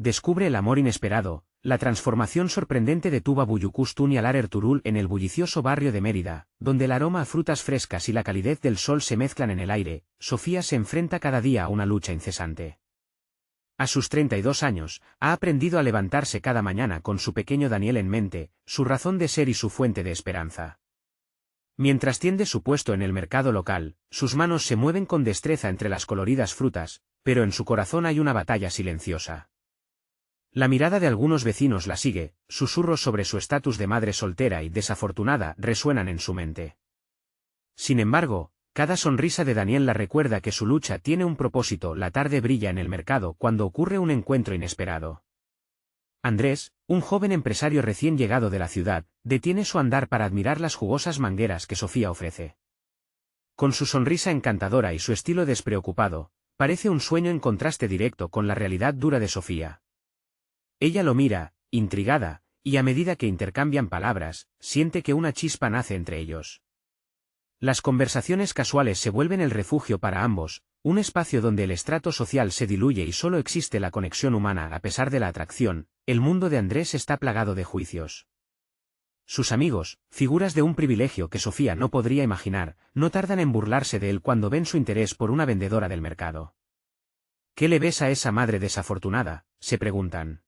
descubre el amor inesperado, la transformación sorprendente de Tuba Büyüküstün y Alar Ertuğrul en el bullicioso barrio de Mérida, donde el aroma a frutas frescas y la calidez del sol se mezclan en el aire. Sofía se enfrenta cada día a una lucha incesante. A sus 32 años, ha aprendido a levantarse cada mañana con su pequeño Daniel en mente, su razón de ser y su fuente de esperanza. Mientras tiende su puesto en el mercado local, sus manos se mueven con destreza entre las coloridas frutas, pero en su corazón hay una batalla silenciosa. La mirada de algunos vecinos la sigue, susurros sobre su estatus de madre soltera y desafortunada resuenan en su mente. Sin embargo, cada sonrisa de Daniel la recuerda que su lucha tiene un propósito. La tarde brilla en el mercado cuando ocurre un encuentro inesperado. Andrés, un joven empresario recién llegado de la ciudad, detiene su andar para admirar las jugosas mangueras que Sofía ofrece. Con su sonrisa encantadora y su estilo despreocupado, parece un sueño en contraste directo con la realidad dura de Sofía. Ella lo mira, intrigada, y a medida que intercambian palabras, siente que una chispa nace entre ellos. Las conversaciones casuales se vuelven el refugio para ambos, un espacio donde el estrato social se diluye y solo existe la conexión humana. A pesar de la atracción, el mundo de Andrés está plagado de juicios. Sus amigos, figuras de un privilegio que Sofía no podría imaginar, no tardan en burlarse de él cuando ven su interés por una vendedora del mercado. ¿Qué le ves a esa madre desafortunada?, se preguntan.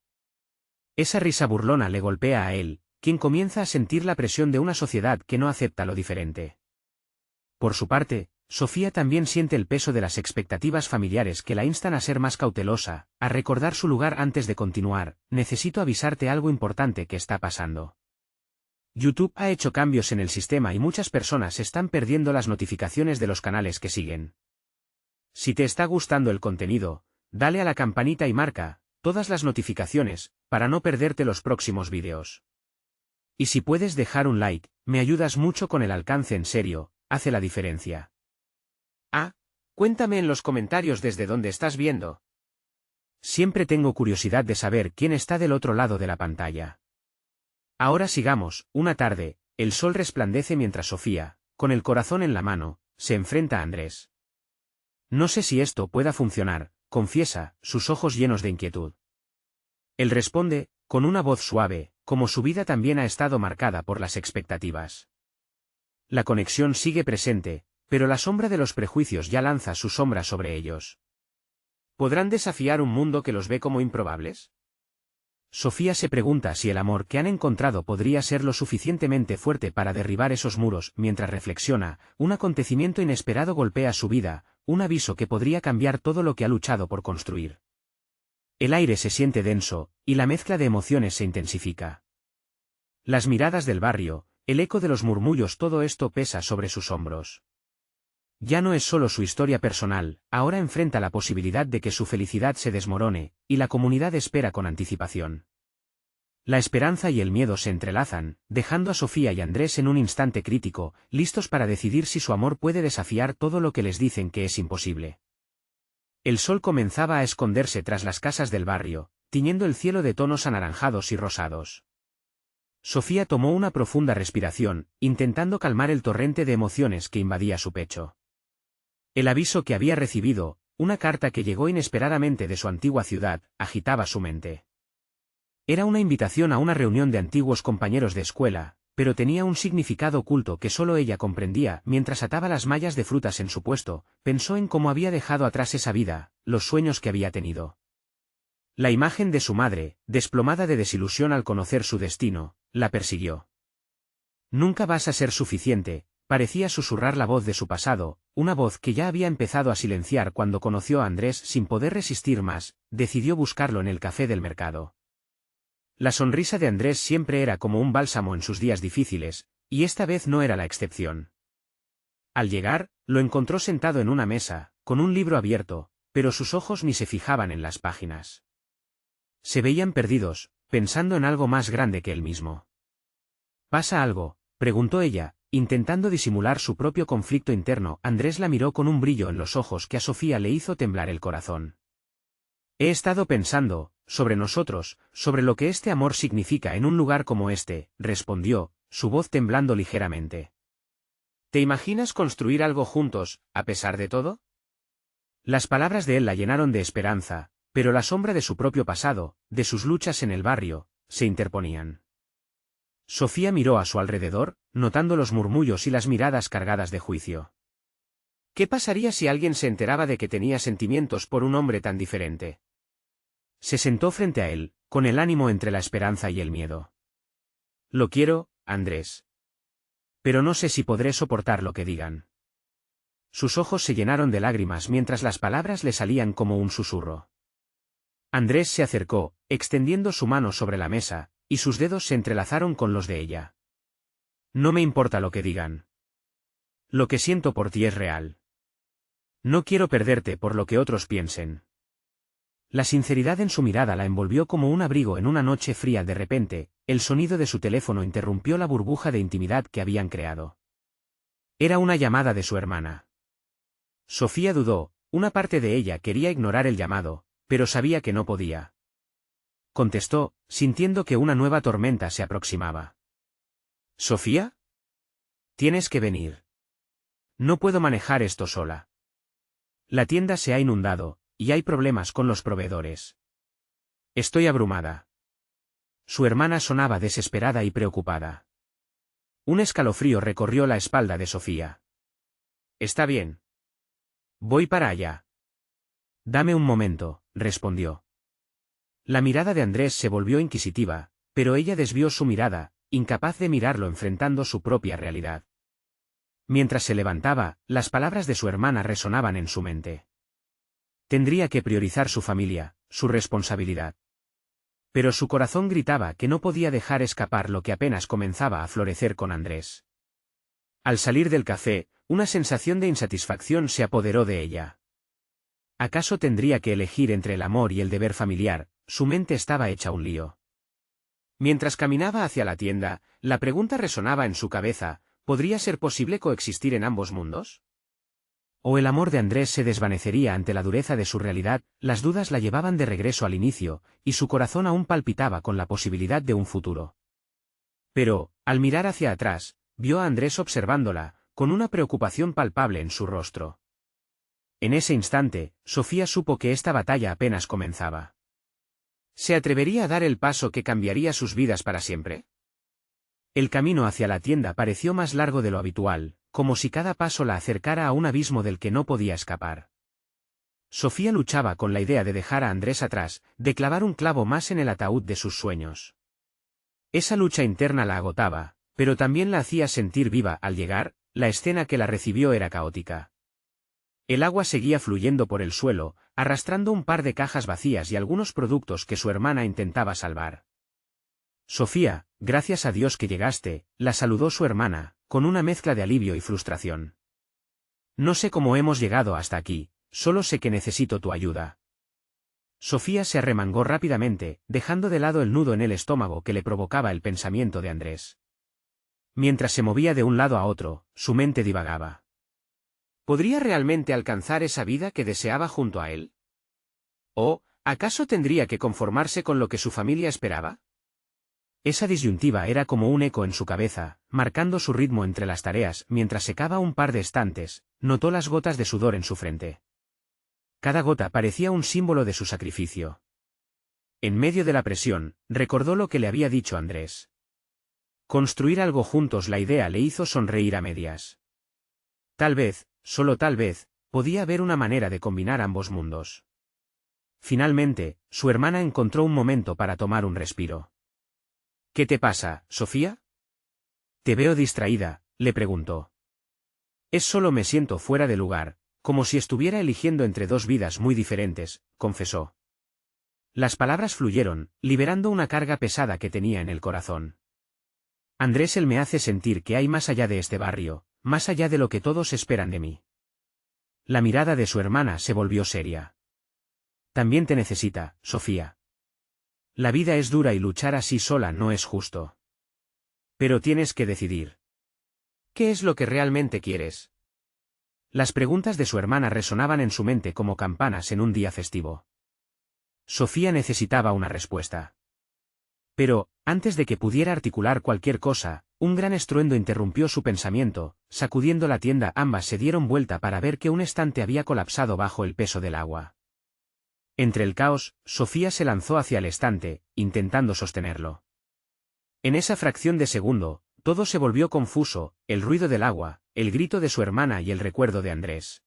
Esa risa burlona le golpea a él, quien comienza a sentir la presión de una sociedad que no acepta lo diferente. Por su parte, Sofía también siente el peso de las expectativas familiares que la instan a ser más cautelosa, a recordar su lugar antes de continuar. Necesito avisarte algo importante que está pasando. YouTube ha hecho cambios en el sistema y muchas personas están perdiendo las notificaciones de los canales que siguen. Si te está gustando el contenido, dale a la campanita y marca todas las notificaciones, para no perderte los próximos vídeos. Y si puedes dejar un like, me ayudas mucho con el alcance. En serio, hace la diferencia. Cuéntame en los comentarios desde dónde estás viendo. Siempre tengo curiosidad de saber quién está del otro lado de la pantalla. Ahora sigamos. Una tarde, el sol resplandece mientras Sofía, con el corazón en la mano, se enfrenta a Andrés. No sé si esto pueda funcionar, confiesa, sus ojos llenos de inquietud. Él responde, con una voz suave, como su vida también ha estado marcada por las expectativas. La conexión sigue presente, pero la sombra de los prejuicios ya lanza su sombra sobre ellos. ¿Podrán desafiar un mundo que los ve como improbables? Sofía se pregunta si el amor que han encontrado podría ser lo suficientemente fuerte para derribar esos muros. Mientras reflexiona, un acontecimiento inesperado golpea su vida, un aviso que podría cambiar todo lo que ha luchado por construir. El aire se siente denso, y la mezcla de emociones se intensifica. Las miradas del barrio, el eco de los murmullos, todo esto pesa sobre sus hombros. Ya no es solo su historia personal, ahora enfrenta la posibilidad de que su felicidad se desmorone, y la comunidad espera con anticipación. La esperanza y el miedo se entrelazan, dejando a Sofía y Andrés en un instante crítico, listos para decidir si su amor puede desafiar todo lo que les dicen que es imposible. El sol comenzaba a esconderse tras las casas del barrio, tiñendo el cielo de tonos anaranjados y rosados. Sofía tomó una profunda respiración, intentando calmar el torrente de emociones que invadía su pecho. El aviso que había recibido, una carta que llegó inesperadamente de su antigua ciudad, agitaba su mente. Era una invitación a una reunión de antiguos compañeros de escuela, pero tenía un significado oculto que solo ella comprendía. Mientras ataba las mallas de frutas en su puesto, pensó en cómo había dejado atrás esa vida, los sueños que había tenido. La imagen de su madre, desplomada de desilusión al conocer su destino, la persiguió. Nunca vas a ser suficiente, parecía susurrar la voz de su pasado, una voz que ya había empezado a silenciar cuando conoció a Andrés. Sin poder resistir más, decidió buscarlo en el café del mercado. La sonrisa de Andrés siempre era como un bálsamo en sus días difíciles, y esta vez no era la excepción. Al llegar, lo encontró sentado en una mesa, con un libro abierto, pero sus ojos ni se fijaban en las páginas. Se veían perdidos, pensando en algo más grande que él mismo. ¿Pasa algo?, preguntó ella, intentando disimular su propio conflicto interno. Andrés la miró con un brillo en los ojos que a Sofía le hizo temblar el corazón. He estado pensando, sobre nosotros, sobre lo que este amor significa en un lugar como este, respondió, su voz temblando ligeramente. ¿Te imaginas construir algo juntos, a pesar de todo? Las palabras de él la llenaron de esperanza, Pero la sombra de su propio pasado, de sus luchas en el barrio, se interponían. Sofía miró a su alrededor, notando los murmullos y las miradas cargadas de juicio. ¿Qué pasaría si alguien se enteraba de que tenía sentimientos por un hombre tan diferente? Se sentó frente a él, con el ánimo entre la esperanza y el miedo. Lo quiero, Andrés. Pero no sé si podré soportar lo que digan. Sus ojos se llenaron de lágrimas mientras las palabras le salían como un susurro. Andrés se acercó, extendiendo su mano sobre la mesa, y sus dedos se entrelazaron con los de ella. No me importa lo que digan. Lo que siento por ti es real. No quiero perderte por lo que otros piensen. La sinceridad en su mirada la envolvió como un abrigo en una noche fría. De repente, el sonido de su teléfono interrumpió la burbuja de intimidad que habían creado. Era una llamada de su hermana. Sofía dudó, una parte de ella quería ignorar el llamado, pero sabía que no podía. Contestó, sintiendo que una nueva tormenta se aproximaba. ¿Sofía? Tienes que venir. No puedo manejar esto sola. La tienda se ha inundado, y hay problemas con los proveedores. Estoy abrumada. Su hermana sonaba desesperada y preocupada. Un escalofrío recorrió la espalda de Sofía. Está bien. Voy para allá. Dame un momento, respondió. La mirada de Andrés se volvió inquisitiva, pero ella desvió su mirada, incapaz de mirarlo enfrentando su propia realidad. Mientras se levantaba, las palabras de su hermana resonaban en su mente. Tendría que priorizar su familia, su responsabilidad. Pero su corazón gritaba que no podía dejar escapar lo que apenas comenzaba a florecer con Andrés. Al salir del café, una sensación de insatisfacción se apoderó de ella. ¿Acaso tendría que elegir entre el amor y el deber familiar? Su mente estaba hecha un lío. Mientras caminaba hacia la tienda, la pregunta resonaba en su cabeza: ¿podría ser posible coexistir en ambos mundos? ¿O el amor de Andrés se desvanecería ante la dureza de su realidad? Las dudas la llevaban de regreso al inicio, y su corazón aún palpitaba con la posibilidad de un futuro. Pero, al mirar hacia atrás, vio a Andrés observándola, con una preocupación palpable en su rostro. En ese instante, Sofía supo que esta batalla apenas comenzaba. ¿Se atrevería a dar el paso que cambiaría sus vidas para siempre? El camino hacia la tienda pareció más largo de lo habitual, como si cada paso la acercara a un abismo del que no podía escapar. Sofía luchaba con la idea de dejar a Andrés atrás, de clavar un clavo más en el ataúd de sus sueños. Esa lucha interna la agotaba, pero también la hacía sentir viva. Al llegar, la escena que la recibió era caótica. El agua seguía fluyendo por el suelo, arrastrando un par de cajas vacías y algunos productos que su hermana intentaba salvar. Sofía, gracias a Dios que llegaste, la saludó su hermana, con una mezcla de alivio y frustración. No sé cómo hemos llegado hasta aquí, solo sé que necesito tu ayuda. Sofía se arremangó rápidamente, dejando de lado el nudo en el estómago que le provocaba el pensamiento de Andrés. Mientras se movía de un lado a otro, su mente divagaba. ¿Podría realmente alcanzar esa vida que deseaba junto a él? ¿O, acaso tendría que conformarse con lo que su familia esperaba? Esa disyuntiva era como un eco en su cabeza, marcando su ritmo entre las tareas. Mientras secaba un par de estantes, notó las gotas de sudor en su frente. Cada gota parecía un símbolo de su sacrificio. En medio de la presión, recordó lo que le había dicho Andrés. Construir algo juntos. La idea le hizo sonreír a medias. Tal vez, solo tal vez, podía haber una manera de combinar ambos mundos. Finalmente, su hermana encontró un momento para tomar un respiro. ¿Qué te pasa, Sofía? Te veo distraída, le preguntó. Es solo me siento fuera de lugar, como si estuviera eligiendo entre dos vidas muy diferentes, confesó. Las palabras fluyeron, liberando una carga pesada que tenía en el corazón. Andrés, él me hace sentir que hay más allá de este barrio, más allá de lo que todos esperan de mí. La mirada de su hermana se volvió seria. También te necesita, Sofía. La vida es dura y luchar así sola no es justo. Pero tienes que decidir. ¿Qué es lo que realmente quieres? Las preguntas de su hermana resonaban en su mente como campanas en un día festivo. Sofía necesitaba una respuesta. Pero, antes de que pudiera articular cualquier cosa, un gran estruendo interrumpió su pensamiento. Sacudiendo la tienda, ambas se dieron vuelta para ver que un estante había colapsado bajo el peso del agua. Entre el caos, Sofía se lanzó hacia el estante, intentando sostenerlo. En esa fracción de segundo, todo se volvió confuso, el ruido del agua, el grito de su hermana y el recuerdo de Andrés.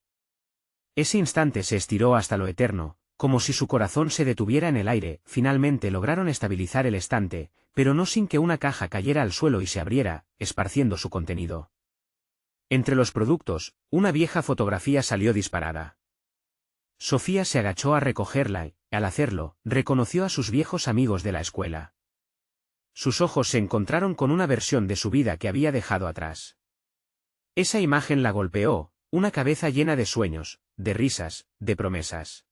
Ese instante se estiró hasta lo eterno, como si su corazón se detuviera en el aire. Finalmente lograron estabilizar el estante, pero no sin que una caja cayera al suelo y se abriera, esparciendo su contenido. Entre los productos, una vieja fotografía salió disparada. Sofía se agachó a recogerla y, al hacerlo, reconoció a sus viejos amigos de la escuela. Sus ojos se encontraron con una versión de su vida que había dejado atrás. Esa imagen la golpeó, una cabeza llena de sueños, de risas, de promesas.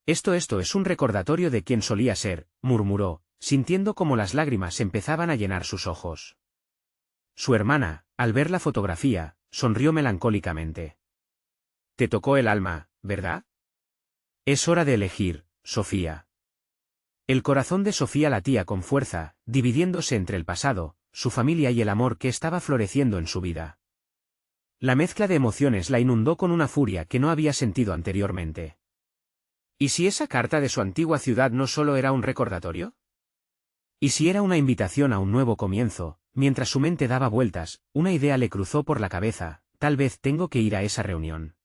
Esto es un recordatorio de quién solía ser, murmuró, sintiendo como las lágrimas empezaban a llenar sus ojos. Su hermana, al ver la fotografía, sonrió melancólicamente. Te tocó el alma, ¿verdad? Es hora de elegir, Sofía. El corazón de Sofía latía con fuerza, dividiéndose entre el pasado, su familia y el amor que estaba floreciendo en su vida. La mezcla de emociones la inundó con una furia que no había sentido anteriormente. ¿Y si esa carta de su antigua ciudad no solo era un recordatorio? ¿Y si era una invitación a un nuevo comienzo? Mientras su mente daba vueltas, una idea le cruzó por la cabeza: tal vez tengo que ir a esa reunión.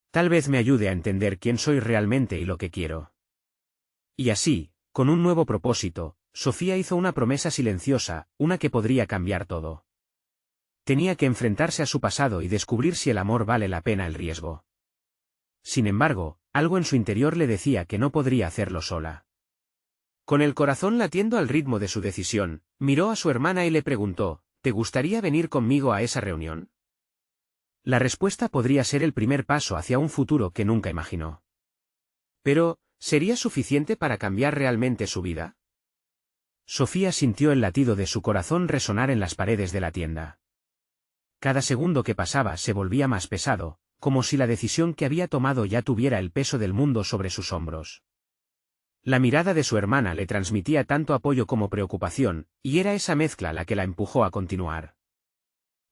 Tal vez me ayude a entender quién soy realmente y lo que quiero. Y así, con un nuevo propósito, Sofía hizo una promesa silenciosa, una que podría cambiar todo. Tenía que enfrentarse a su pasado y descubrir si el amor vale la pena el riesgo. Sin embargo, algo en su interior le decía que no podría hacerlo sola. Con el corazón latiendo al ritmo de su decisión, miró a su hermana y le preguntó: ¿te gustaría venir conmigo a esa reunión? La respuesta podría ser el primer paso hacia un futuro que nunca imaginó. Pero, ¿sería suficiente para cambiar realmente su vida? Sofía sintió el latido de su corazón resonar en las paredes de la tienda. Cada segundo que pasaba se volvía más pesado, como si la decisión que había tomado ya tuviera el peso del mundo sobre sus hombros. La mirada de su hermana le transmitía tanto apoyo como preocupación, y era esa mezcla la que la empujó a continuar.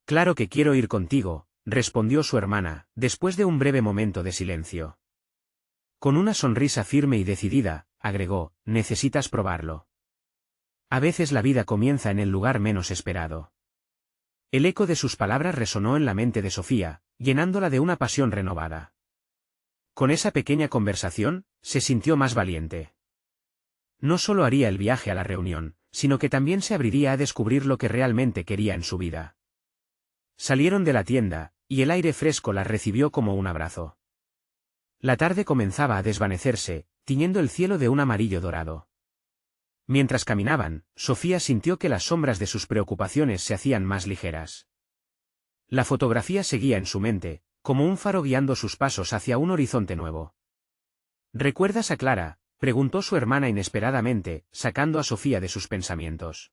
Claro que quiero ir contigo, respondió su hermana, después de un breve momento de silencio. Con una sonrisa firme y decidida, agregó: necesitas probarlo. A veces la vida comienza en el lugar menos esperado. El eco de sus palabras resonó en la mente de Sofía, llenándola de una pasión renovada. Con esa pequeña conversación, se sintió más valiente. No solo haría el viaje a la reunión, sino que también se abriría a descubrir lo que realmente quería en su vida. Salieron de la tienda, y el aire fresco las recibió como un abrazo. La tarde comenzaba a desvanecerse, tiñendo el cielo de un amarillo dorado. Mientras caminaban, Sofía sintió que las sombras de sus preocupaciones se hacían más ligeras. La fotografía seguía en su mente, como un faro guiando sus pasos hacia un horizonte nuevo. ¿Recuerdas a Clara?, preguntó su hermana inesperadamente, sacando a Sofía de sus pensamientos.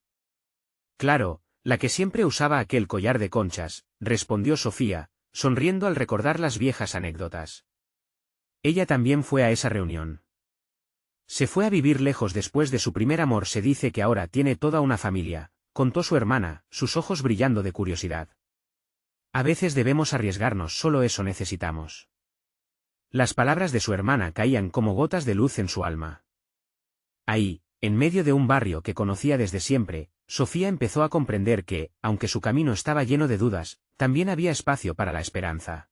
Claro, la que siempre usaba aquel collar de conchas, respondió Sofía, sonriendo al recordar las viejas anécdotas. Ella también fue a esa reunión. Se fue a vivir lejos después de su primer amor. Se dice que ahora tiene toda una familia, contó su hermana, sus ojos brillando de curiosidad. A veces debemos arriesgarnos, solo eso necesitamos. Las palabras de su hermana caían como gotas de luz en su alma. Ahí, en medio de un barrio que conocía desde siempre, Sofía empezó a comprender que, aunque su camino estaba lleno de dudas, también había espacio para la esperanza.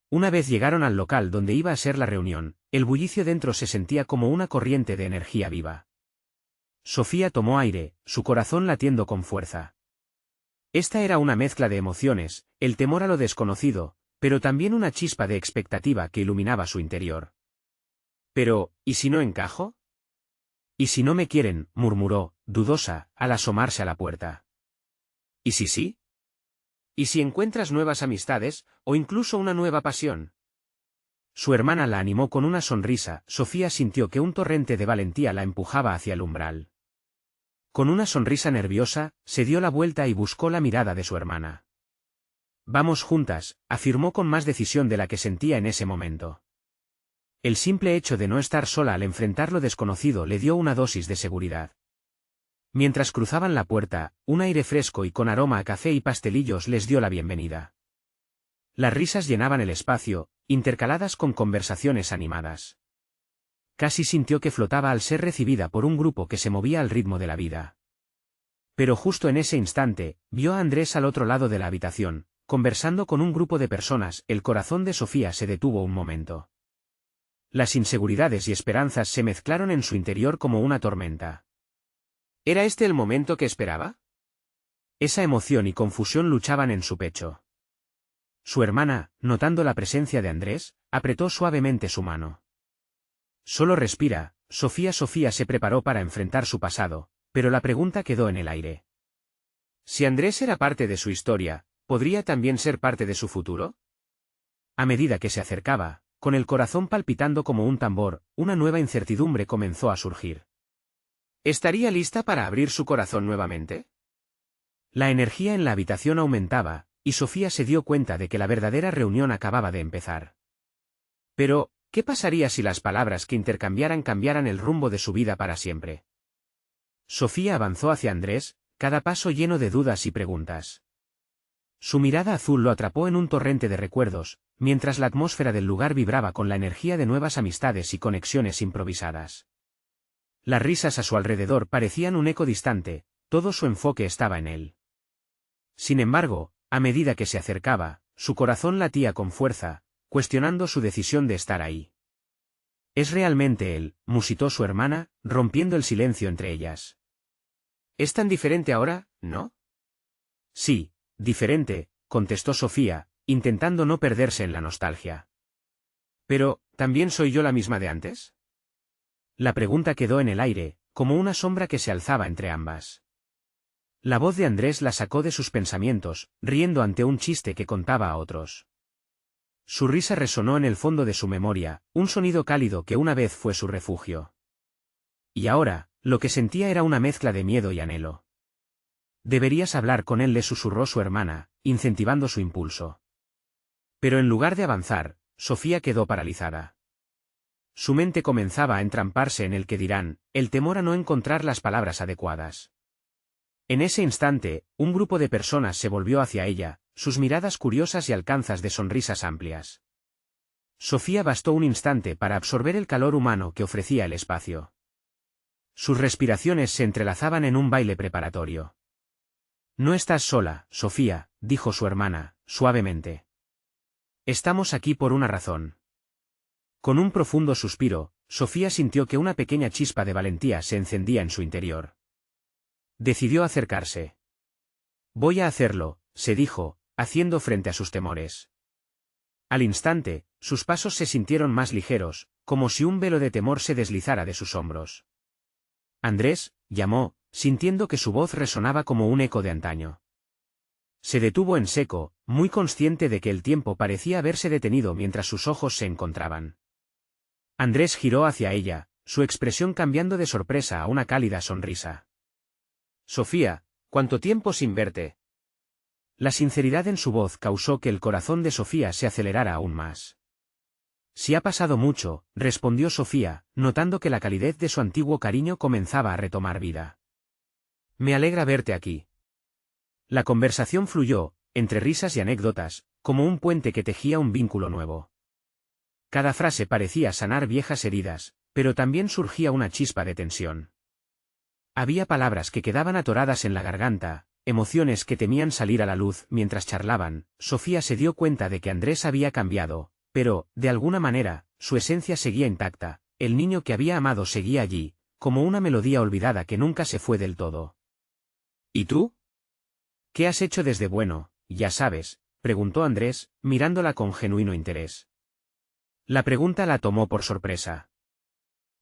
Una vez llegaron al local donde iba a ser la reunión, el bullicio dentro se sentía como una corriente de energía viva. Sofía tomó aire, su corazón latiendo con fuerza. Esta era una mezcla de emociones, el temor a lo desconocido, pero también una chispa de expectativa que iluminaba su interior. Pero, ¿y si no encajo? ¿Y si no me quieren?, murmuró, dudosa, al asomarse a la puerta. ¿Y si sí? ¿Y si encuentras nuevas amistades, o incluso una nueva pasión? Su hermana la animó con una sonrisa. Sofía sintió que un torrente de valentía la empujaba hacia el umbral. Con una sonrisa nerviosa, se dio la vuelta y buscó la mirada de su hermana. Vamos juntas, afirmó con más decisión de la que sentía en ese momento. El simple hecho de no estar sola al enfrentar lo desconocido le dio una dosis de seguridad. Mientras cruzaban la puerta, un aire fresco y con aroma a café y pastelillos les dio la bienvenida. Las risas llenaban el espacio, intercaladas con conversaciones animadas. Casi sintió que flotaba al ser recibida por un grupo que se movía al ritmo de la vida. Pero justo en ese instante, vio a Andrés al otro lado de la habitación, conversando con un grupo de personas. El corazón de Sofía se detuvo un momento. Las inseguridades y esperanzas se mezclaron en su interior como una tormenta. ¿Era este el momento que esperaba? Esa emoción y confusión luchaban en su pecho. Su hermana, notando la presencia de Andrés, apretó suavemente su mano. Solo respira. Sofía se preparó para enfrentar su pasado, pero la pregunta quedó en el aire. Si Andrés era parte de su historia, ¿podría también ser parte de su futuro? A medida que se acercaba, con el corazón palpitando como un tambor, una nueva incertidumbre comenzó a surgir. ¿Estaría lista para abrir su corazón nuevamente? La energía en la habitación aumentaba, y Sofía se dio cuenta de que la verdadera reunión acababa de empezar. Pero, ¿qué pasaría si las palabras que intercambiaran cambiaran el rumbo de su vida para siempre? Sofía avanzó hacia Andrés, cada paso lleno de dudas y preguntas. Su mirada azul lo atrapó en un torrente de recuerdos, mientras la atmósfera del lugar vibraba con la energía de nuevas amistades y conexiones improvisadas. Las risas a su alrededor parecían un eco distante, todo su enfoque estaba en él. Sin embargo, a medida que se acercaba, su corazón latía con fuerza, cuestionando su decisión de estar ahí. «¿Es realmente él?», musitó su hermana, rompiendo el silencio entre ellas. «¿Es tan diferente ahora, no?» «Sí, diferente», contestó Sofía, intentando no perderse en la nostalgia. «Pero, ¿también soy yo la misma de antes?». La pregunta quedó en el aire, como una sombra que se alzaba entre ambas. La voz de Andrés la sacó de sus pensamientos, riendo ante un chiste que contaba a otros. Su risa resonó en el fondo de su memoria, un sonido cálido que una vez fue su refugio. Y ahora, lo que sentía era una mezcla de miedo y anhelo. «Deberías hablar con él», le susurró su hermana, incentivando su impulso. Pero en lugar de avanzar, Sofía quedó paralizada. Su mente comenzaba a entramparse en el que dirán, el temor a no encontrar las palabras adecuadas. En ese instante, un grupo de personas se volvió hacia ella, sus miradas curiosas y alcanzas de sonrisas amplias. Sofía bastó un instante para absorber el calor humano que ofrecía el espacio. Sus respiraciones se entrelazaban en un baile preparatorio. «No estás sola, Sofía», dijo su hermana, suavemente. «Estamos aquí por una razón». Con un profundo suspiro, Sofía sintió que una pequeña chispa de valentía se encendía en su interior. Decidió acercarse. «Voy a hacerlo», se dijo, haciendo frente a sus temores. Al instante, sus pasos se sintieron más ligeros, como si un velo de temor se deslizara de sus hombros. «Andrés», llamó, sintiendo que su voz resonaba como un eco de antaño. Se detuvo en seco, muy consciente de que el tiempo parecía haberse detenido mientras sus ojos se encontraban. Andrés giró hacia ella, su expresión cambiando de sorpresa a una cálida sonrisa. «Sofía, ¿cuánto tiempo sin verte?». La sinceridad en su voz causó que el corazón de Sofía se acelerara aún más. «Sí ha pasado mucho», respondió Sofía, notando que la calidez de su antiguo cariño comenzaba a retomar vida. «Me alegra verte aquí». La conversación fluyó, entre risas y anécdotas, como un puente que tejía un vínculo nuevo. Cada frase parecía sanar viejas heridas, pero también surgía una chispa de tensión. Había palabras que quedaban atoradas en la garganta, emociones que temían salir a la luz. Mientras charlaban, Sofía se dio cuenta de que Andrés había cambiado, pero, de alguna manera, su esencia seguía intacta, el niño que había amado seguía allí, como una melodía olvidada que nunca se fue del todo. «¿Y tú? ¿Qué has hecho desde bueno, ya sabes?», preguntó Andrés, mirándola con genuino interés. La pregunta la tomó por sorpresa.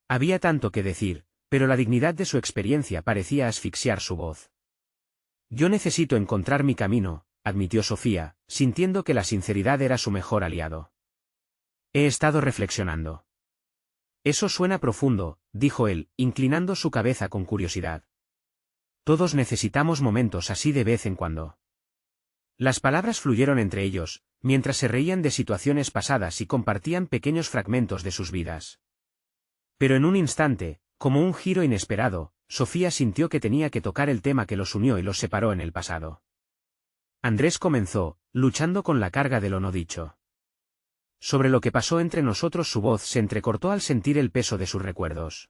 Había tanto que decir, pero la dignidad de su experiencia parecía asfixiar su voz. «Yo necesito encontrar mi camino», admitió Sofía, sintiendo que la sinceridad era su mejor aliado. «He estado reflexionando». «Eso suena profundo», dijo él, inclinando su cabeza con curiosidad. «Todos necesitamos momentos así de vez en cuando». Las palabras fluyeron entre ellos, mientras se reían de situaciones pasadas y compartían pequeños fragmentos de sus vidas. Pero en un instante, como un giro inesperado, Sofía sintió que tenía que tocar el tema que los unió y los separó en el pasado. Andrés comenzó, luchando con la carga de lo no dicho. Sobre lo que pasó entre nosotros su voz se entrecortó al sentir el peso de sus recuerdos.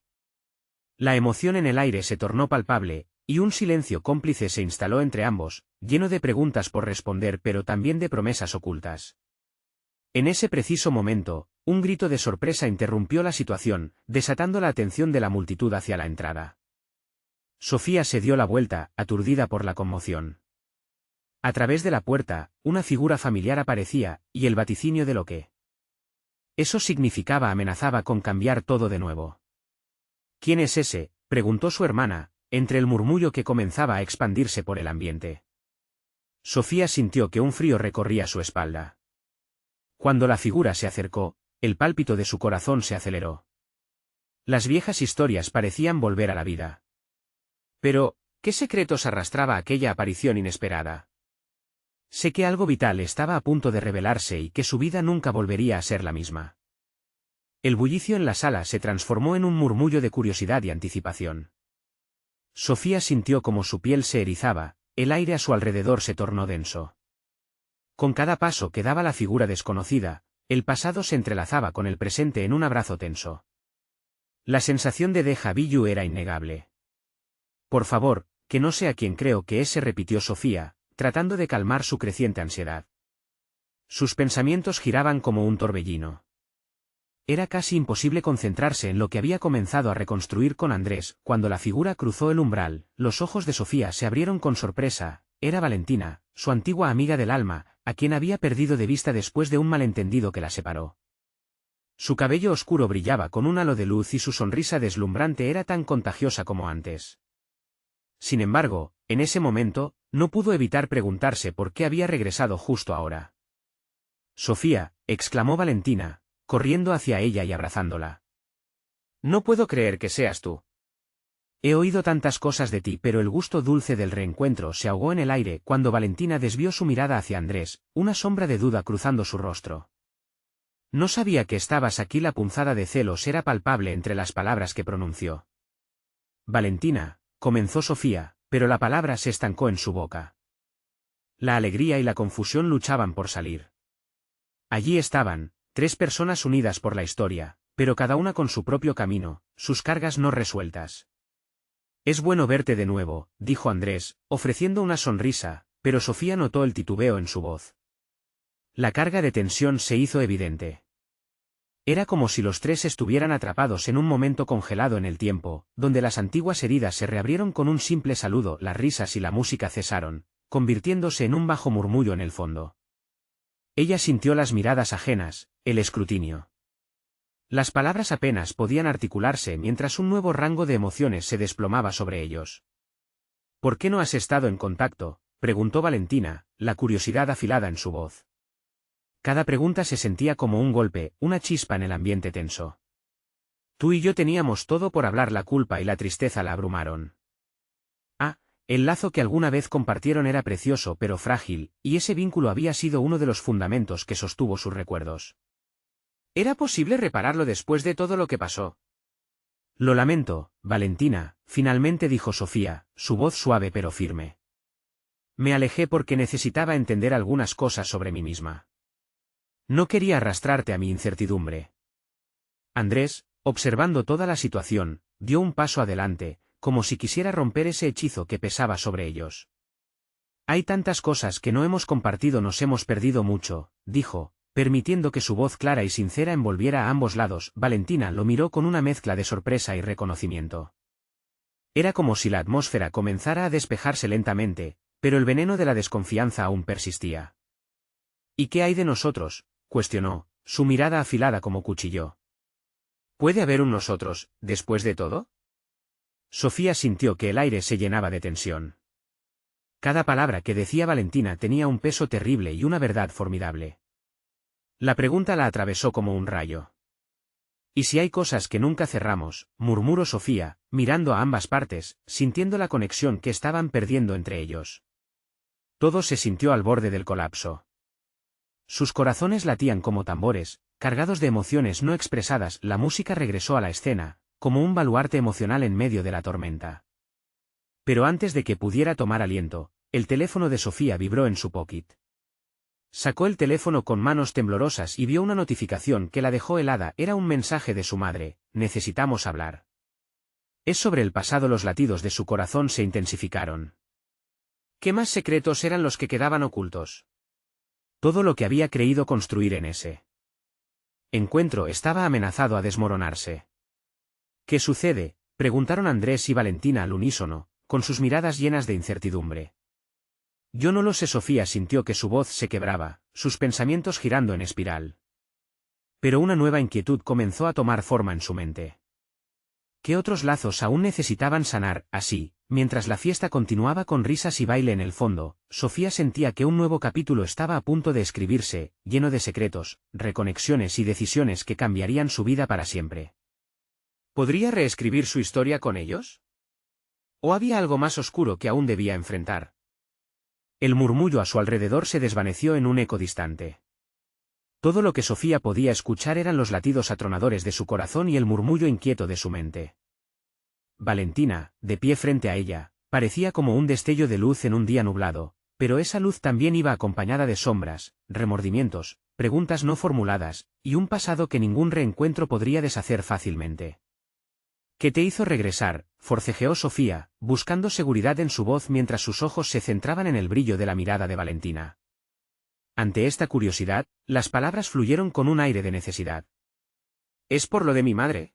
La emoción en el aire se tornó palpable, y un silencio cómplice se instaló entre ambos, lleno de preguntas por responder pero también de promesas ocultas. En ese preciso momento, un grito de sorpresa interrumpió la situación, desatando la atención de la multitud hacia la entrada. Sofía se dio la vuelta, aturdida por la conmoción. A través de la puerta, una figura familiar aparecía, y el vaticinio de lo que eso significaba amenazaba con cambiar todo de nuevo. ¿Quién es ese?, preguntó su hermana, entre el murmullo que comenzaba a expandirse por el ambiente. Sofía sintió que un frío recorría su espalda. Cuando la figura se acercó, el pálpito de su corazón se aceleró. Las viejas historias parecían volver a la vida. Pero, ¿qué secretos arrastraba aquella aparición inesperada? Sé que algo vital estaba a punto de revelarse y que su vida nunca volvería a ser la misma. El bullicio en la sala se transformó en un murmullo de curiosidad y anticipación. Sofía sintió como su piel se erizaba, el aire a su alrededor se tornó denso. Con cada paso que daba la figura desconocida, el pasado se entrelazaba con el presente en un abrazo tenso. La sensación de déjà vu era innegable. Por favor, que no sea quien creo que es, se repitió Sofía, tratando de calmar su creciente ansiedad. Sus pensamientos giraban como un torbellino. Era casi imposible concentrarse en lo que había comenzado a reconstruir con Andrés. Cuando la figura cruzó el umbral, los ojos de Sofía se abrieron con sorpresa. Era Valentina, su antigua amiga del alma, a quien había perdido de vista después de un malentendido que la separó. Su cabello oscuro brillaba con un halo de luz y su sonrisa deslumbrante era tan contagiosa como antes. Sin embargo, en ese momento, no pudo evitar preguntarse por qué había regresado justo ahora. Sofía, exclamó Valentina, corriendo hacia ella y abrazándola. No puedo creer que seas tú. He oído tantas cosas de ti, pero el gusto dulce del reencuentro se ahogó en el aire cuando Valentina desvió su mirada hacia Andrés, una sombra de duda cruzando su rostro. No sabía que estabas aquí. La punzada de celos era palpable entre las palabras que pronunció. Valentina, comenzó Sofía, pero la palabra se estancó en su boca. La alegría y la confusión luchaban por salir. Allí estaban, tres personas unidas por la historia, pero cada una con su propio camino, sus cargas no resueltas. Es bueno verte de nuevo, dijo Andrés, ofreciendo una sonrisa, pero Sofía notó el titubeo en su voz. La carga de tensión se hizo evidente. Era como si los tres estuvieran atrapados en un momento congelado en el tiempo, donde las antiguas heridas se reabrieron con un simple saludo, las risas y la música cesaron, convirtiéndose en un bajo murmullo en el fondo. Ella sintió las miradas ajenas, el escrutinio. Las palabras apenas podían articularse mientras un nuevo rango de emociones se desplomaba sobre ellos. ¿Por qué no has estado en contacto?, preguntó Valentina, la curiosidad afilada en su voz. Cada pregunta se sentía como un golpe, una chispa en el ambiente tenso. Tú y yo teníamos todo por hablar. La culpa y la tristeza la abrumaron. El lazo que alguna vez compartieron era precioso pero frágil, y ese vínculo había sido uno de los fundamentos que sostuvo sus recuerdos. ¿Era posible repararlo después de todo lo que pasó? Lo lamento, Valentina, finalmente dijo Sofía, su voz suave pero firme. Me alejé porque necesitaba entender algunas cosas sobre mí misma. No quería arrastrarte a mi incertidumbre. Andrés, observando toda la situación, dio un paso adelante, como si quisiera romper ese hechizo que pesaba sobre ellos. Hay tantas cosas que no hemos compartido, nos hemos perdido mucho, dijo, permitiendo que su voz clara y sincera envolviera a ambos lados. Valentina lo miró con una mezcla de sorpresa y reconocimiento. Era como si la atmósfera comenzara a despejarse lentamente, pero el veneno de la desconfianza aún persistía. ¿Y qué hay de nosotros?, cuestionó, su mirada afilada como cuchillo. ¿Puede haber un nosotros, después de todo? Sofía sintió que el aire se llenaba de tensión. Cada palabra que decía Valentina tenía un peso terrible y una verdad formidable. La pregunta la atravesó como un rayo. ¿Y si hay cosas que nunca cerramos?, murmuró Sofía, mirando a ambas partes, sintiendo la conexión que estaban perdiendo entre ellos. Todo se sintió al borde del colapso. Sus corazones latían como tambores, cargados de emociones no expresadas. La música regresó a la escena, como un baluarte emocional en medio de la tormenta. Pero antes de que pudiera tomar aliento, el teléfono de Sofía vibró en su pocket. Sacó el teléfono con manos temblorosas y vio una notificación que la dejó helada. Era un mensaje de su madre: necesitamos hablar. Es sobre el pasado. Los latidos de su corazón se intensificaron. ¿Qué más secretos eran los que quedaban ocultos? Todo lo que había creído construir en ese encuentro estaba amenazado a desmoronarse. ¿Qué sucede?, preguntaron Andrés y Valentina al unísono, con sus miradas llenas de incertidumbre. Yo no lo sé. Sofía sintió que su voz se quebraba, sus pensamientos girando en espiral. Pero una nueva inquietud comenzó a tomar forma en su mente. ¿Qué otros lazos aún necesitaban sanar? Así, mientras la fiesta continuaba con risas y baile en el fondo, Sofía sentía que un nuevo capítulo estaba a punto de escribirse, lleno de secretos, reconexiones y decisiones que cambiarían su vida para siempre. ¿Podría reescribir su historia con ellos? ¿O había algo más oscuro que aún debía enfrentar? El murmullo a su alrededor se desvaneció en un eco distante. Todo lo que Sofía podía escuchar eran los latidos atronadores de su corazón y el murmullo inquieto de su mente. Valentina, de pie frente a ella, parecía como un destello de luz en un día nublado, pero esa luz también iba acompañada de sombras, remordimientos, preguntas no formuladas, y un pasado que ningún reencuentro podría deshacer fácilmente. ¿Qué te hizo regresar?, forcejeó Sofía, buscando seguridad en su voz mientras sus ojos se centraban en el brillo de la mirada de Valentina. Ante esta curiosidad, las palabras fluyeron con un aire de necesidad. ¿Es por lo de mi madre?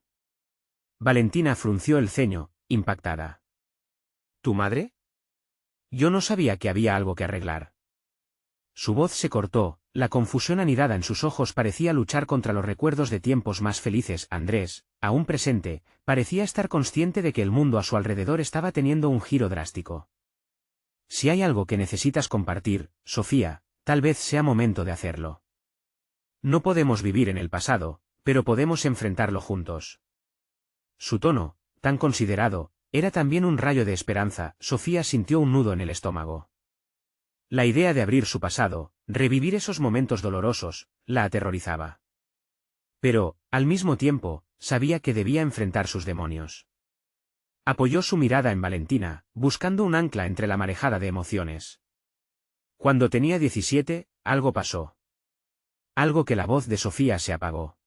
Valentina frunció el ceño, impactada. ¿Tu madre? Yo no sabía que había algo que arreglar. Su voz se cortó, la confusión anidada en sus ojos parecía luchar contra los recuerdos de tiempos más felices. Andrés, aún presente, parecía estar consciente de que el mundo a su alrededor estaba teniendo un giro drástico. Si hay algo que necesitas compartir, Sofía, tal vez sea momento de hacerlo. No podemos vivir en el pasado, pero podemos enfrentarlo juntos. Su tono, tan considerado, era también un rayo de esperanza. Sofía sintió un nudo en el estómago. La idea de abrir su pasado, revivir esos momentos dolorosos, la aterrorizaba. Pero, al mismo tiempo, sabía que debía enfrentar sus demonios. Apoyó su mirada en Valentina, buscando un ancla entre la marejada de emociones. Cuando tenía 17, algo pasó. Algo que la voz de Sofía se apagó.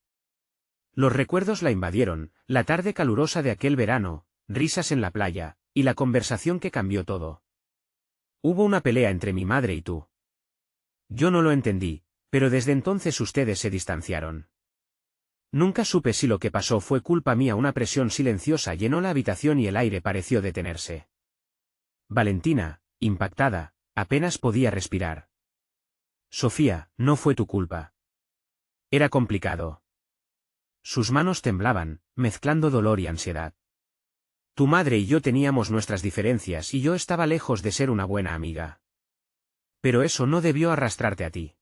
Los recuerdos la invadieron, la tarde calurosa de aquel verano, risas en la playa, y la conversación que cambió todo. Hubo una pelea entre mi madre y tú. Yo no lo entendí, pero desde entonces ustedes se distanciaron. Nunca supe si lo que pasó fue culpa mía. Una presión silenciosa llenó la habitación y el aire pareció detenerse. Valentina, impactada, apenas podía respirar. Sofía, no fue tu culpa. Era complicado. Sus manos temblaban, mezclando dolor y ansiedad. Tu madre y yo teníamos nuestras diferencias y yo estaba lejos de ser una buena amiga. Pero eso no debió arrastrarte a ti.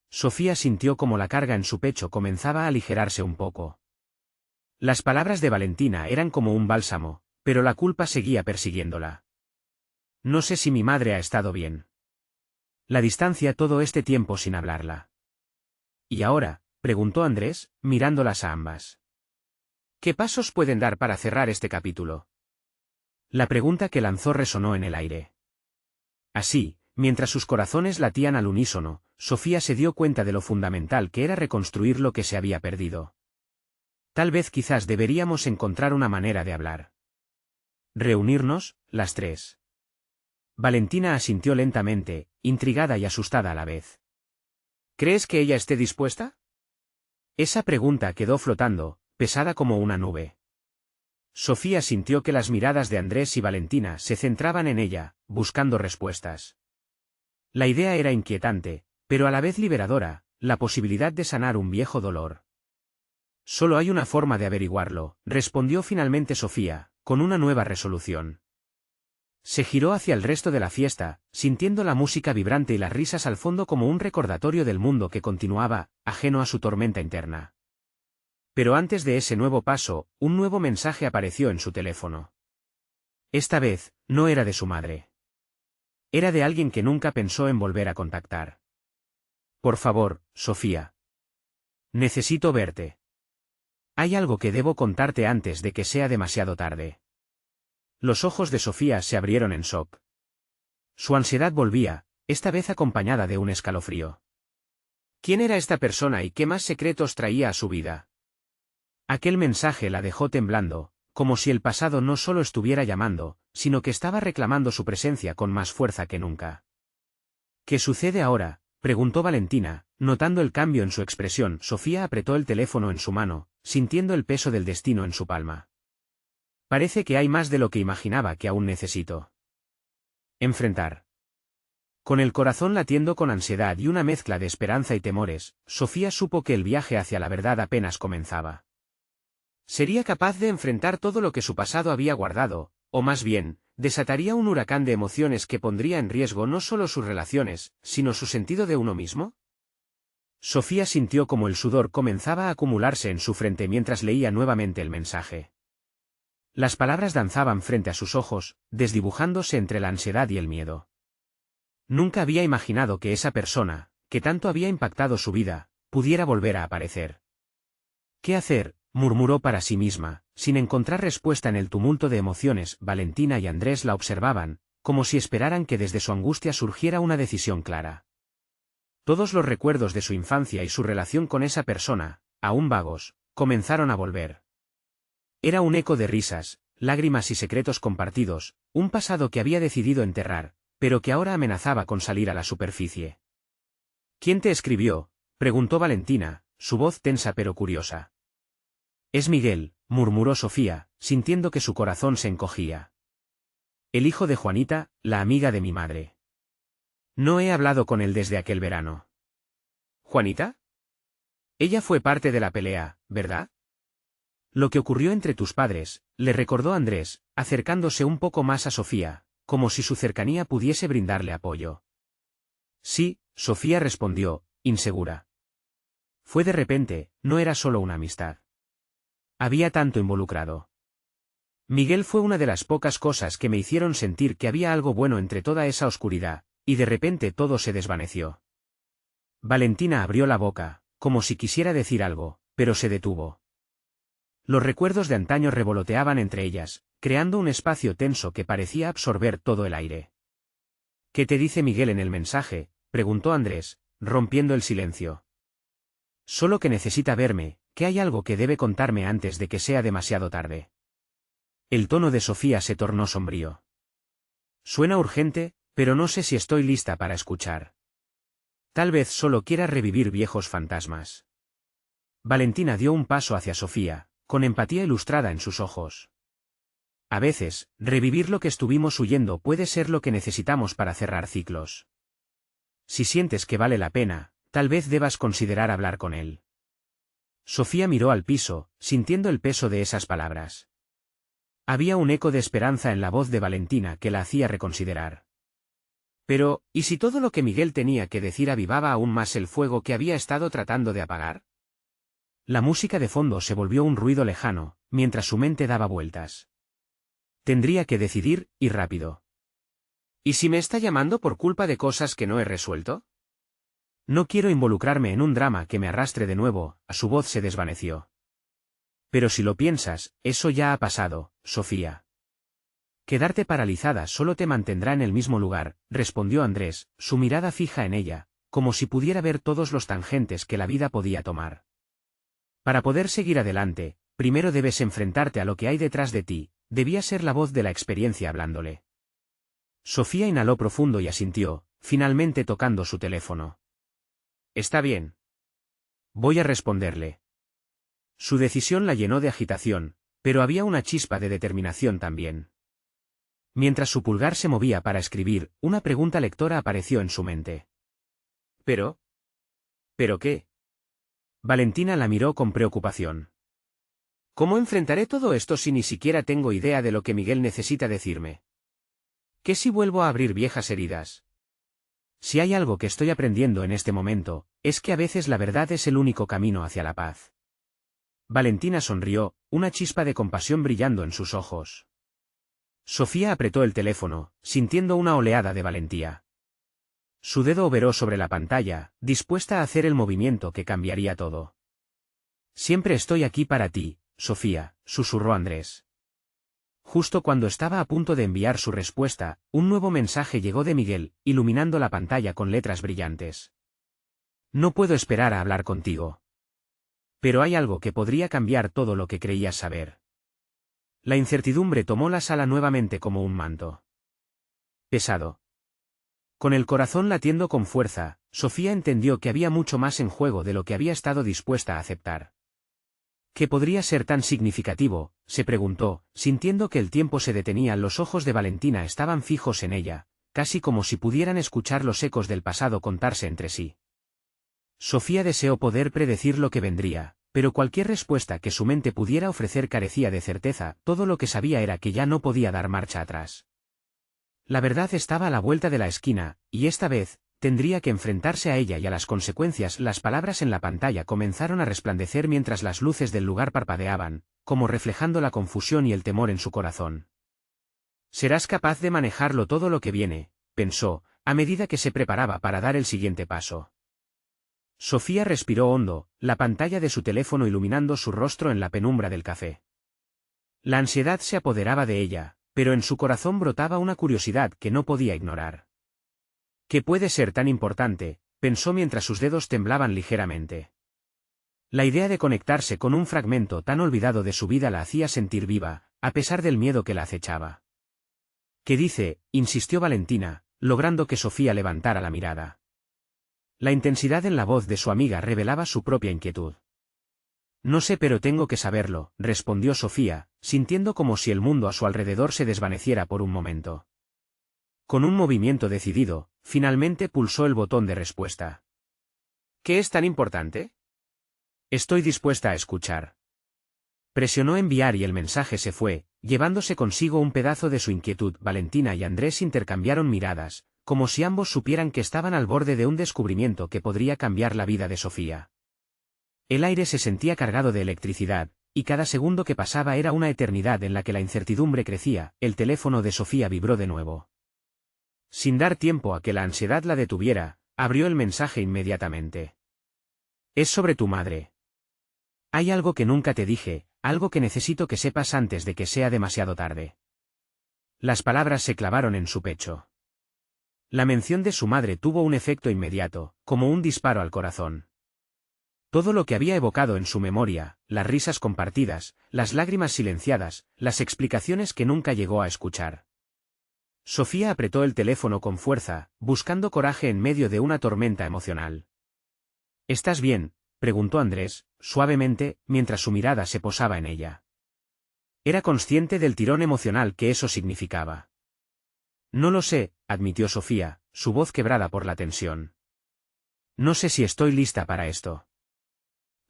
Sofía sintió como la carga en su pecho comenzaba a aligerarse un poco. Las palabras de Valentina eran como un bálsamo, pero la culpa seguía persiguiéndola. No sé si mi madre ha estado bien. La distancia todo este tiempo sin hablarla. ¿Y ahora?, preguntó Andrés, mirándolas a ambas. ¿Qué pasos pueden dar para cerrar este capítulo? La pregunta que lanzó resonó en el aire. Así, mientras sus corazones latían al unísono, Sofía se dio cuenta de lo fundamental que era reconstruir lo que se había perdido. Tal vez quizás deberíamos encontrar una manera de hablar. Reunirnos, las tres. Valentina asintió lentamente, intrigada y asustada a la vez. ¿Crees que ella esté dispuesta? Esa pregunta quedó flotando, pesada como una nube. Sofía sintió que las miradas de Andrés y Valentina se centraban en ella, buscando respuestas. La idea era inquietante, pero a la vez liberadora, la posibilidad de sanar un viejo dolor. Solo hay una forma de averiguarlo, respondió finalmente Sofía, con una nueva resolución. Se giró hacia el resto de la fiesta, sintiendo la música vibrante y las risas al fondo como un recordatorio del mundo que continuaba, ajeno a su tormenta interna. Pero antes de ese nuevo paso, un nuevo mensaje apareció en su teléfono. Esta vez, no era de su madre. Era de alguien que nunca pensó en volver a contactar. Por favor, Sofía. Necesito verte. Hay algo que debo contarte antes de que sea demasiado tarde. Los ojos de Sofía se abrieron en shock. Su ansiedad volvía, esta vez acompañada de un escalofrío. ¿Quién era esta persona y qué más secretos traía a su vida? Aquel mensaje la dejó temblando, como si el pasado no solo estuviera llamando, sino que estaba reclamando su presencia con más fuerza que nunca. ¿Qué sucede ahora?, preguntó Valentina, notando el cambio en su expresión. Sofía apretó el teléfono en su mano, sintiendo el peso del destino en su palma. Parece que hay más de lo que imaginaba que aún necesito enfrentar. Con el corazón latiendo con ansiedad y una mezcla de esperanza y temores, Sofía supo que el viaje hacia la verdad apenas comenzaba. Sería capaz de enfrentar todo lo que su pasado había guardado, o más bien, desataría un huracán de emociones que pondría en riesgo no solo sus relaciones, sino su sentido de uno mismo. Sofía sintió como el sudor comenzaba a acumularse en su frente mientras leía nuevamente el mensaje. Las palabras danzaban frente a sus ojos, desdibujándose entre la ansiedad y el miedo. Nunca había imaginado que esa persona, que tanto había impactado su vida, pudiera volver a aparecer. ¿Qué hacer?, murmuró para sí misma, sin encontrar respuesta en el tumulto de emociones. Valentina y Andrés la observaban, como si esperaran que desde su angustia surgiera una decisión clara. Todos los recuerdos de su infancia y su relación con esa persona, aún vagos, comenzaron a volver. Era un eco de risas, lágrimas y secretos compartidos, un pasado que había decidido enterrar, pero que ahora amenazaba con salir a la superficie. ¿Quién te escribió?, preguntó Valentina, su voz tensa pero curiosa. Es Miguel, murmuró Sofía, sintiendo que su corazón se encogía. El hijo de Juanita, la amiga de mi madre. No he hablado con él desde aquel verano. ¿Juanita? Ella fue parte de la pelea, ¿verdad? Lo que ocurrió entre tus padres, le recordó Andrés, acercándose un poco más a Sofía, como si su cercanía pudiese brindarle apoyo. Sí, Sofía respondió, insegura. Fue de repente, no era solo una amistad. Había tanto involucrado. Miguel fue una de las pocas cosas que me hicieron sentir que había algo bueno entre toda esa oscuridad, y de repente todo se desvaneció. Valentina abrió la boca, como si quisiera decir algo, pero se detuvo. Los recuerdos de antaño revoloteaban entre ellas, creando un espacio tenso que parecía absorber todo el aire. ¿Qué te dice Miguel en el mensaje?, preguntó Andrés, rompiendo el silencio. Solo que necesita verme, que hay algo que debe contarme antes de que sea demasiado tarde. El tono de Sofía se tornó sombrío. Suena urgente, pero no sé si estoy lista para escuchar. Tal vez solo quiera revivir viejos fantasmas. Valentina dio un paso hacia Sofía, con empatía ilustrada en sus ojos. A veces, revivir lo que estuvimos huyendo puede ser lo que necesitamos para cerrar ciclos. Si sientes que vale la pena, tal vez debas considerar hablar con él. Sofía miró al piso, sintiendo el peso de esas palabras. Había un eco de esperanza en la voz de Valentina que la hacía reconsiderar. Pero, ¿y si todo lo que Miguel tenía que decir avivaba aún más el fuego que había estado tratando de apagar? La música de fondo se volvió un ruido lejano, mientras su mente daba vueltas. Tendría que decidir, y rápido. ¿Y si me está llamando por culpa de cosas que no he resuelto? No quiero involucrarme en un drama que me arrastre de nuevo. Su voz se desvaneció. Pero si lo piensas, eso ya ha pasado, Sofía. Quedarte paralizada solo te mantendrá en el mismo lugar, respondió Andrés, su mirada fija en ella, como si pudiera ver todos los tangentes que la vida podía tomar. Para poder seguir adelante, primero debes enfrentarte a lo que hay detrás de ti, debía ser la voz de la experiencia hablándole. Sofía inhaló profundo y asintió, finalmente tocando su teléfono. Está bien. Voy a responderle. Su decisión la llenó de agitación, pero había una chispa de determinación también. Mientras su pulgar se movía para escribir, una pregunta lectora apareció en su mente. ¿Pero? ¿Pero qué? Valentina la miró con preocupación. ¿Cómo enfrentaré todo esto si ni siquiera tengo idea de lo que Miguel necesita decirme? ¿Qué si vuelvo a abrir viejas heridas? Si hay algo que estoy aprendiendo en este momento, es que a veces la verdad es el único camino hacia la paz. Valentina sonrió, una chispa de compasión brillando en sus ojos. Sofía apretó el teléfono, sintiendo una oleada de valentía. Su dedo operó sobre la pantalla, dispuesta a hacer el movimiento que cambiaría todo. Siempre estoy aquí para ti, Sofía, susurró Andrés. Justo cuando estaba a punto de enviar su respuesta, un nuevo mensaje llegó de Miguel, iluminando la pantalla con letras brillantes. No puedo esperar a hablar contigo. Pero hay algo que podría cambiar todo lo que creías saber. La incertidumbre tomó la sala nuevamente como un manto pesado. Con el corazón latiendo con fuerza, Sofía entendió que había mucho más en juego de lo que había estado dispuesta a aceptar. ¿Qué podría ser tan significativo?, se preguntó, sintiendo que el tiempo se detenía. Los ojos de Valentina estaban fijos en ella, casi como si pudieran escuchar los ecos del pasado contarse entre sí. Sofía deseó poder predecir lo que vendría, pero cualquier respuesta que su mente pudiera ofrecer carecía de certeza. Todo lo que sabía era que ya no podía dar marcha atrás. La verdad estaba a la vuelta de la esquina, y esta vez, tendría que enfrentarse a ella y a las consecuencias. Las palabras en la pantalla comenzaron a resplandecer mientras las luces del lugar parpadeaban, como reflejando la confusión y el temor en su corazón. Serás capaz de manejarlo todo lo que viene, pensó, a medida que se preparaba para dar el siguiente paso. Sofía respiró hondo, la pantalla de su teléfono iluminando su rostro en la penumbra del café. La ansiedad se apoderaba de ella, pero en su corazón brotaba una curiosidad que no podía ignorar. ¿Qué puede ser tan importante?, pensó mientras sus dedos temblaban ligeramente. La idea de conectarse con un fragmento tan olvidado de su vida la hacía sentir viva, a pesar del miedo que la acechaba. ¿Qué dice?, insistió Valentina, logrando que Sofía levantara la mirada. La intensidad en la voz de su amiga revelaba su propia inquietud. No sé, pero tengo que saberlo, respondió Sofía, sintiendo como si el mundo a su alrededor se desvaneciera por un momento. Con un movimiento decidido, finalmente pulsó el botón de respuesta. ¿Qué es tan importante? Estoy dispuesta a escuchar. Presionó enviar y el mensaje se fue, llevándose consigo un pedazo de su inquietud. Valentina y Andrés intercambiaron miradas, como si ambos supieran que estaban al borde de un descubrimiento que podría cambiar la vida de Sofía. El aire se sentía cargado de electricidad, y cada segundo que pasaba era una eternidad en la que la incertidumbre crecía. El teléfono de Sofía vibró de nuevo. Sin dar tiempo a que la ansiedad la detuviera, abrió el mensaje inmediatamente. Es sobre tu madre. Hay algo que nunca te dije, algo que necesito que sepas antes de que sea demasiado tarde. Las palabras se clavaron en su pecho. La mención de su madre tuvo un efecto inmediato, como un disparo al corazón. Todo lo que había evocado en su memoria, las risas compartidas, las lágrimas silenciadas, las explicaciones que nunca llegó a escuchar. Sofía apretó el teléfono con fuerza, buscando coraje en medio de una tormenta emocional. ¿Estás bien?, preguntó Andrés, suavemente, mientras su mirada se posaba en ella. Era consciente del tirón emocional que eso significaba. No lo sé, admitió Sofía, su voz quebrada por la tensión. No sé si estoy lista para esto.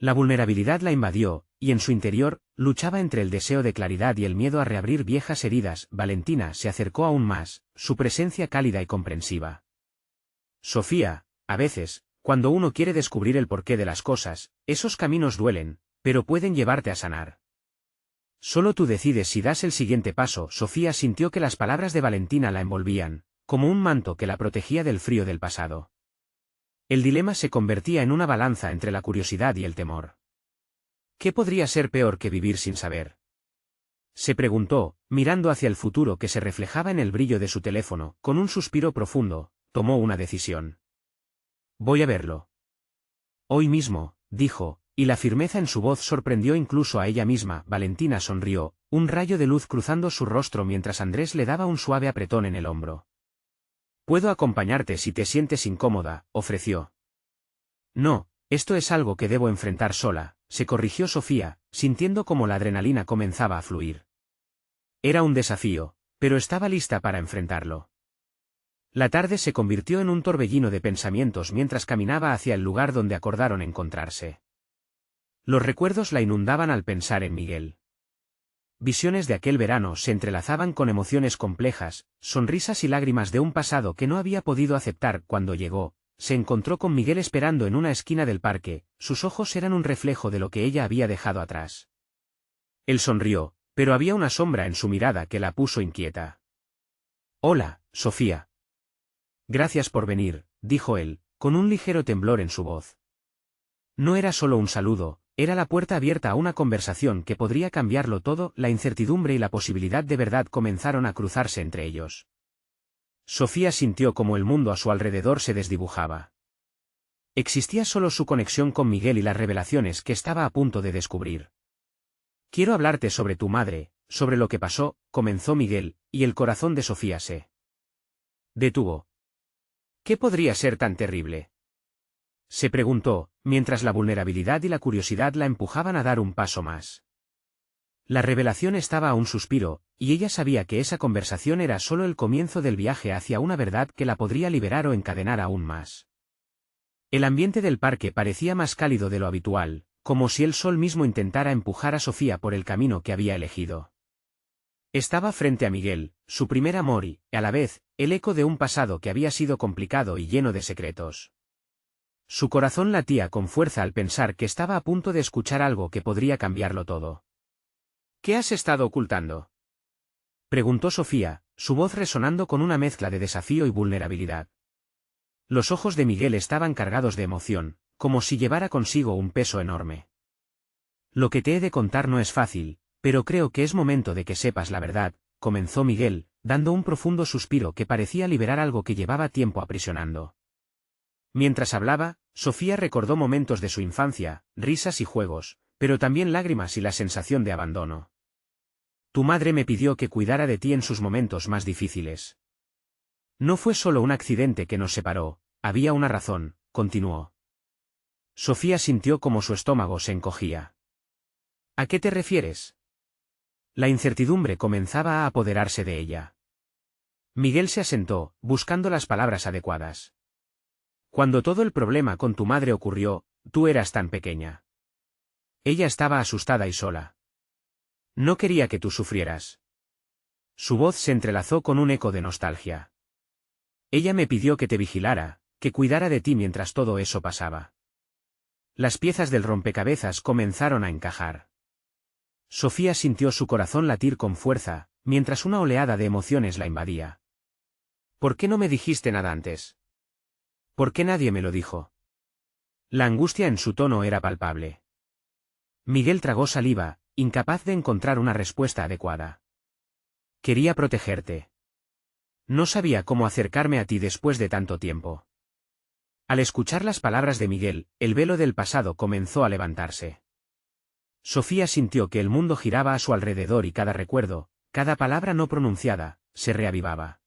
La vulnerabilidad la invadió, y en su interior, luchaba entre el deseo de claridad y el miedo a reabrir viejas heridas. Valentina se acercó aún más, su presencia cálida y comprensiva. Sofía, a veces, cuando uno quiere descubrir el porqué de las cosas, esos caminos duelen, pero pueden llevarte a sanar. Solo tú decides si das el siguiente paso. Sofía sintió que las palabras de Valentina la envolvían, como un manto que la protegía del frío del pasado. El dilema se convertía en una balanza entre la curiosidad y el temor. ¿Qué podría ser peor que vivir sin saber?, se preguntó, mirando hacia el futuro que se reflejaba en el brillo de su teléfono. Con un suspiro profundo, tomó una decisión. Voy a verlo. Hoy mismo, dijo, y la firmeza en su voz sorprendió incluso a ella misma. Valentina sonrió, un rayo de luz cruzando su rostro mientras Andrés le daba un suave apretón en el hombro. Puedo acompañarte si te sientes incómoda, ofreció. No, esto es algo que debo enfrentar sola, se corrigió Sofía, sintiendo como la adrenalina comenzaba a fluir. Era un desafío, pero estaba lista para enfrentarlo. La tarde se convirtió en un torbellino de pensamientos mientras caminaba hacia el lugar donde acordaron encontrarse. Los recuerdos la inundaban al pensar en Miguel. Visiones de aquel verano se entrelazaban con emociones complejas, sonrisas y lágrimas de un pasado que no había podido aceptar. Cuando llegó, se encontró con Miguel esperando en una esquina del parque. Sus ojos eran un reflejo de lo que ella había dejado atrás. Él sonrió, pero había una sombra en su mirada que la puso inquieta. Hola, Sofía. Gracias por venir, dijo él, con un ligero temblor en su voz. No era solo un saludo, Era la puerta abierta a una conversación que podría cambiarlo todo. La incertidumbre y la posibilidad de verdad comenzaron a cruzarse entre ellos. Sofía sintió como el mundo a su alrededor se desdibujaba. Existía solo su conexión con Miguel y las revelaciones que estaba a punto de descubrir. Quiero hablarte sobre tu madre, sobre lo que pasó, comenzó Miguel, y el corazón de Sofía se detuvo. ¿Qué podría ser tan terrible?, se preguntó, mientras la vulnerabilidad y la curiosidad la empujaban a dar un paso más. La revelación estaba a un suspiro, y ella sabía que esa conversación era solo el comienzo del viaje hacia una verdad que la podría liberar o encadenar aún más. El ambiente del parque parecía más cálido de lo habitual, como si el sol mismo intentara empujar a Sofía por el camino que había elegido. Estaba frente a Miguel, su primer amor y, a la vez, el eco de un pasado que había sido complicado y lleno de secretos. Su corazón latía con fuerza al pensar que estaba a punto de escuchar algo que podría cambiarlo todo. ¿Qué has estado ocultando?, preguntó Sofía, su voz resonando con una mezcla de desafío y vulnerabilidad. Los ojos de Miguel estaban cargados de emoción, como si llevara consigo un peso enorme. Lo que te he de contar no es fácil, pero creo que es momento de que sepas la verdad, comenzó Miguel, dando un profundo suspiro que parecía liberar algo que llevaba tiempo aprisionando. Mientras hablaba, Sofía recordó momentos de su infancia, risas y juegos, pero también lágrimas y la sensación de abandono. Tu madre me pidió que cuidara de ti en sus momentos más difíciles. No fue solo un accidente que nos separó, había una razón, continuó. Sofía sintió como su estómago se encogía. ¿A qué te refieres? La incertidumbre comenzaba a apoderarse de ella. Miguel se asentó, buscando las palabras adecuadas. Cuando todo el problema con tu madre ocurrió, tú eras tan pequeña. Ella estaba asustada y sola. No quería que tú sufrieras. Su voz se entrelazó con un eco de nostalgia. Ella me pidió que te vigilara, que cuidara de ti mientras todo eso pasaba. Las piezas del rompecabezas comenzaron a encajar. Sofía sintió su corazón latir con fuerza, mientras una oleada de emociones la invadía. ¿Por qué no me dijiste nada antes? ¿Por qué nadie me lo dijo? La angustia en su tono era palpable. Miguel tragó saliva, incapaz de encontrar una respuesta adecuada. Quería protegerte. No sabía cómo acercarme a ti después de tanto tiempo. Al escuchar las palabras de Miguel, el velo del pasado comenzó a levantarse. Sofía sintió que el mundo giraba a su alrededor y cada recuerdo, cada palabra no pronunciada, se reavivaba.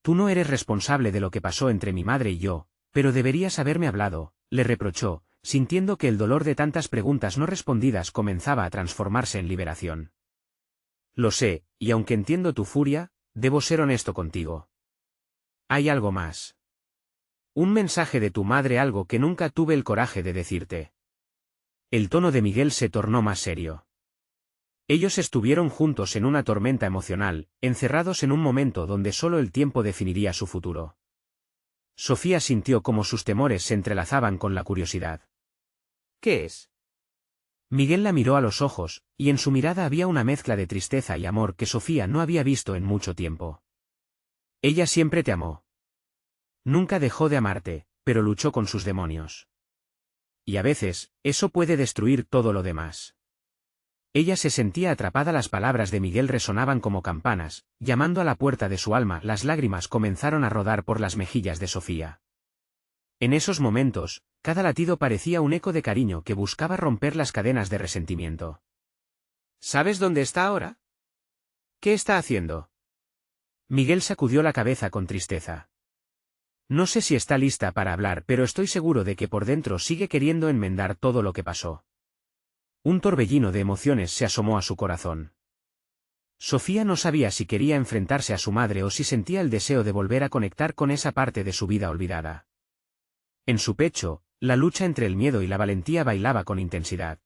Tú no eres responsable de lo que pasó entre mi madre y yo, pero deberías haberme hablado, le reprochó, sintiendo que el dolor de tantas preguntas no respondidas comenzaba a transformarse en liberación. Lo sé, y aunque entiendo tu furia, debo ser honesto contigo. Hay algo más. Un mensaje de tu madre, algo que nunca tuve el coraje de decirte. El tono de Miguel se tornó más serio. Ellos estuvieron juntos en una tormenta emocional, encerrados en un momento donde solo el tiempo definiría su futuro. Sofía sintió como sus temores se entrelazaban con la curiosidad. ¿Qué es? Miguel la miró a los ojos, y en su mirada había una mezcla de tristeza y amor que Sofía no había visto en mucho tiempo. Ella siempre te amó. Nunca dejó de amarte, pero luchó con sus demonios. Y a veces, eso puede destruir todo lo demás. Ella se sentía atrapada, las palabras de Miguel resonaban como campanas, llamando a la puerta de su alma. Las lágrimas comenzaron a rodar por las mejillas de Sofía. En esos momentos, cada latido parecía un eco de cariño que buscaba romper las cadenas de resentimiento. ¿Sabes dónde está ahora? ¿Qué está haciendo? Miguel sacudió la cabeza con tristeza. No sé si está lista para hablar, pero estoy seguro de que por dentro sigue queriendo enmendar todo lo que pasó. Un torbellino de emociones se asomó a su corazón. Sofía no sabía si quería enfrentarse a su madre o si sentía el deseo de volver a conectar con esa parte de su vida olvidada. En su pecho, la lucha entre el miedo y la valentía bailaba con intensidad.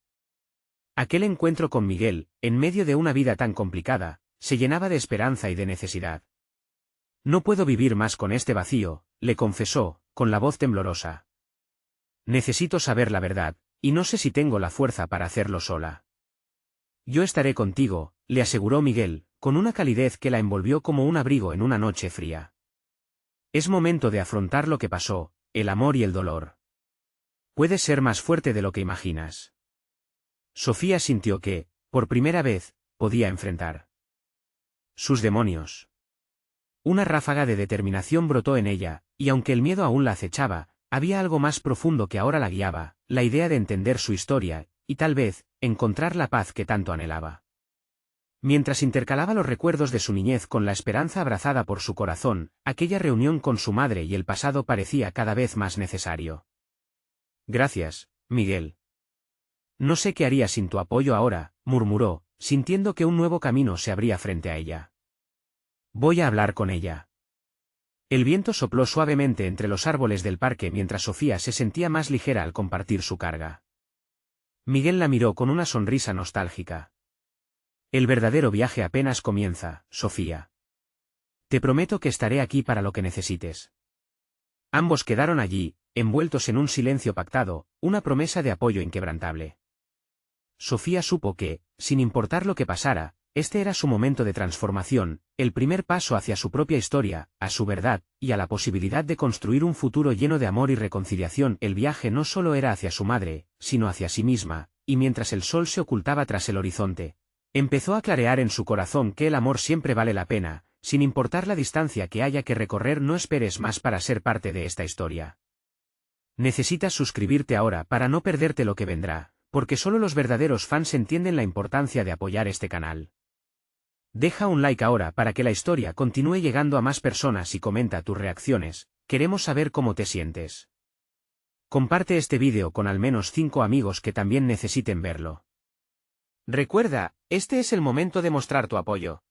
Aquel encuentro con Miguel, en medio de una vida tan complicada, se llenaba de esperanza y de necesidad. No puedo vivir más con este vacío, le confesó, con la voz temblorosa. Necesito saber la verdad, y no sé si tengo la fuerza para hacerlo sola. Yo estaré contigo, le aseguró Miguel, con una calidez que la envolvió como un abrigo en una noche fría. Es momento de afrontar lo que pasó, el amor y el dolor. Puede ser más fuerte de lo que imaginas. Sofía sintió que, por primera vez, podía enfrentar sus demonios. Una ráfaga de determinación brotó en ella, y aunque el miedo aún la acechaba, había algo más profundo que ahora la guiaba, la idea de entender su historia, y tal vez, encontrar la paz que tanto anhelaba. Mientras intercalaba los recuerdos de su niñez con la esperanza abrazada por su corazón, aquella reunión con su madre y el pasado parecía cada vez más necesario. Gracias, Miguel. No sé qué haría sin tu apoyo ahora, murmuró, sintiendo que un nuevo camino se abría frente a ella. Voy a hablar con ella. El viento sopló suavemente entre los árboles del parque mientras Sofía se sentía más ligera al compartir su carga. Miguel la miró con una sonrisa nostálgica. El verdadero viaje apenas comienza, Sofía. Te prometo que estaré aquí para lo que necesites. Ambos quedaron allí, envueltos en un silencio pactado, una promesa de apoyo inquebrantable. Sofía supo que, sin importar lo que pasara, este era su momento de transformación, el primer paso hacia su propia historia, a su verdad, y a la posibilidad de construir un futuro lleno de amor y reconciliación. El viaje no solo era hacia su madre, sino hacia sí misma, y mientras el sol se ocultaba tras el horizonte, empezó a clarear en su corazón que el amor siempre vale la pena, sin importar la distancia que haya que recorrer. No esperes más para ser parte de esta historia. Necesitas suscribirte ahora para no perderte lo que vendrá, porque solo los verdaderos fans entienden la importancia de apoyar este canal. Deja un like ahora para que la historia continúe llegando a más personas y comenta tus reacciones, queremos saber cómo te sientes. Comparte este vídeo con al menos 5 amigos que también necesiten verlo. Recuerda, este es el momento de mostrar tu apoyo.